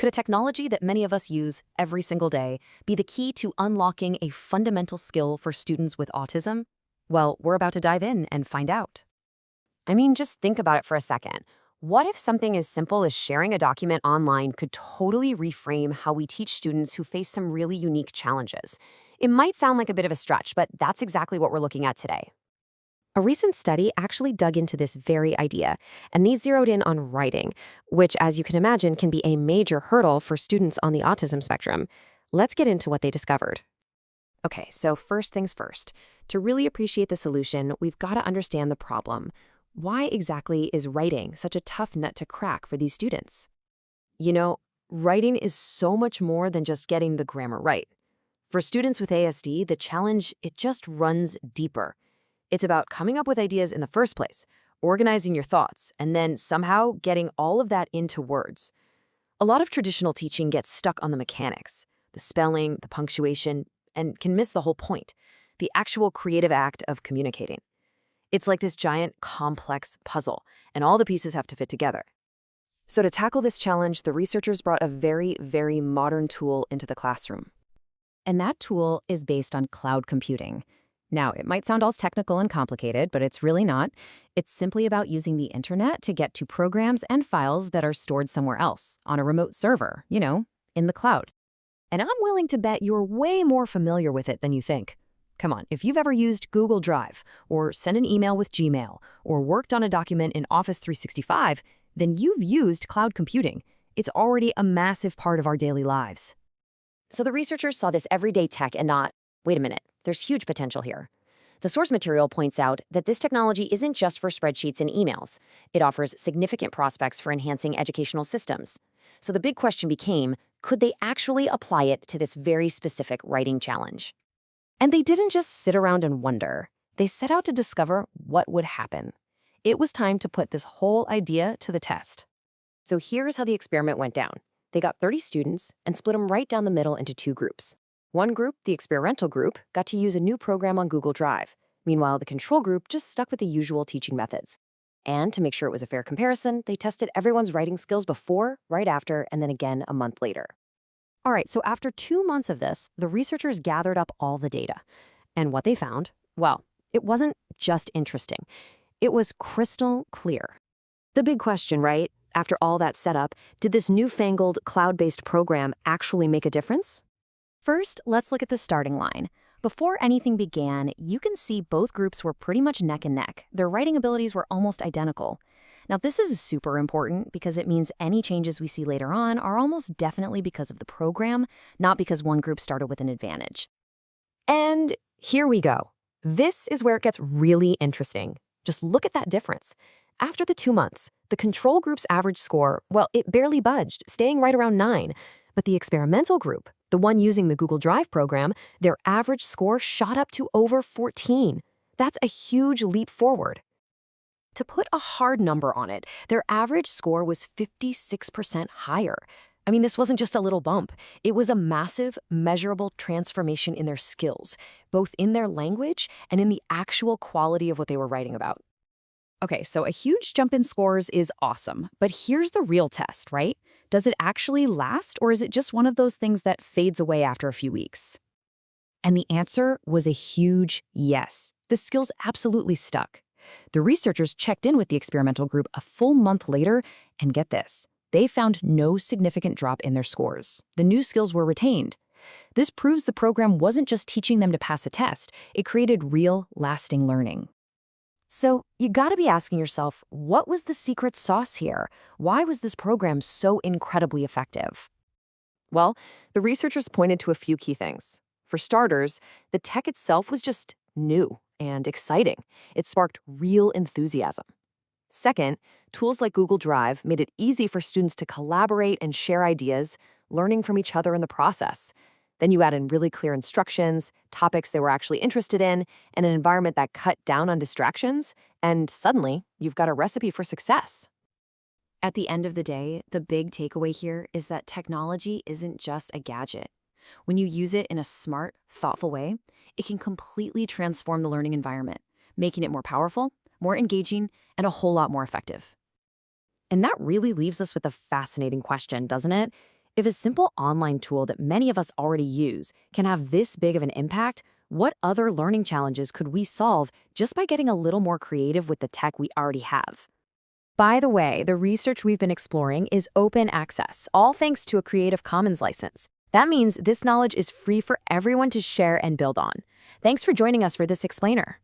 Could a technology that many of us use every single day be the key to unlocking a fundamental skill for students with autism? Well, we're about to dive in and find out. I mean, just think about it for a second. What if something as simple as sharing a document online could totally reframe how we teach students who face some really unique challenges? It might sound like a bit of a stretch, but that's exactly what we're looking at today. A recent study actually dug into this very idea, and these zeroed in on writing, which, as you can imagine, can be a major hurdle for students on the autism spectrum. Let's get into what they discovered. Okay, so first things first. To really appreciate the solution, we've got to understand the problem. Why exactly is writing such a tough nut to crack for these students? You know, writing is so much more than just getting the grammar right. For students with ASD, the challenge, it just runs deeper. It's about coming up with ideas in the first place, organizing your thoughts, and then somehow getting all of that into words. A lot of traditional teaching gets stuck on the mechanics, the spelling, the punctuation, and can miss the whole point, the actual creative act of communicating. It's like this giant, complex puzzle, and all the pieces have to fit together. So to tackle this challenge, the researchers brought a very, very modern tool into the classroom. And that tool is based on cloud computing. Now, it might sound all technical and complicated, but it's really not. It's simply about using the internet to get to programs and files that are stored somewhere else, on a remote server, in the cloud. And I'm willing to bet you're way more familiar with it than you think. Come on, if you've ever used Google Drive, or sent an email with Gmail, or worked on a document in Office 365, then you've used cloud computing. It's already a massive part of our daily lives. So the researchers saw this everyday tech and not, wait a minute, there's huge potential here. The source material points out that this technology isn't just for spreadsheets and emails. It offers significant prospects for enhancing educational systems. So the big question became, could they actually apply it to this very specific writing challenge? And they didn't just sit around and wonder. They set out to discover what would happen. It was time to put this whole idea to the test. So here's how the experiment went down. They got 30 students and split them right down the middle into two groups. One group, the experimental group, got to use a new program on Google Drive. Meanwhile, the control group just stuck with the usual teaching methods. And to make sure it was a fair comparison, they tested everyone's writing skills before, right after, and then again a month later. All right, so after 2 months of this, the researchers gathered up all the data. And what they found, well, it wasn't just interesting. It was crystal clear. The big question, right? After all that setup, did this newfangled cloud-based program actually make a difference? First, let's look at the starting line. Before anything began, you can see both groups were pretty much neck and neck. Their writing abilities were almost identical. Now, this is super important because it means any changes we see later on are almost definitely because of the program, not because one group started with an advantage. And here we go. This is where it gets really interesting. Just look at that difference. After the 2 months, the control group's average score, well, it barely budged, staying right around 9. But the experimental group, the one using the Google Drive program, their average score shot up to over 14. That's a huge leap forward. To put a hard number on it, their average score was 56% higher. I mean, this wasn't just a little bump. It was a massive, measurable transformation in their skills, both in their language and in the actual quality of what they were writing about. Okay, so a huge jump in scores is awesome, but here's the real test, right? Does it actually last, or is it just one of those things that fades away after a few weeks? And the answer was a huge yes. The skills absolutely stuck. The researchers checked in with the experimental group a full month later, and get this, they found no significant drop in their scores. The new skills were retained. This proves the program wasn't just teaching them to pass a test, it created real, lasting learning. So you gotta be asking yourself, what was the secret sauce here? Why was this program so incredibly effective? Well, the researchers pointed to a few key things. For starters, the tech itself was just new and exciting. It sparked real enthusiasm. Second, tools like Google Drive made it easy for students to collaborate and share ideas, learning from each other in the process. Then you add in really clear instructions, topics they were actually interested in, and an environment that cut down on distractions, and suddenly, you've got a recipe for success. At the end of the day, the big takeaway here is that technology isn't just a gadget. When you use it in a smart, thoughtful way, it can completely transform the learning environment, making it more powerful, more engaging, and a whole lot more effective. And that really leaves us with a fascinating question, doesn't it? If a simple online tool that many of us already use can have this big of an impact, what other learning challenges could we solve just by getting a little more creative with the tech we already have? By the way, the research we've been exploring is open access, all thanks to a Creative Commons license. That means this knowledge is free for everyone to share and build on. Thanks for joining us for this explainer.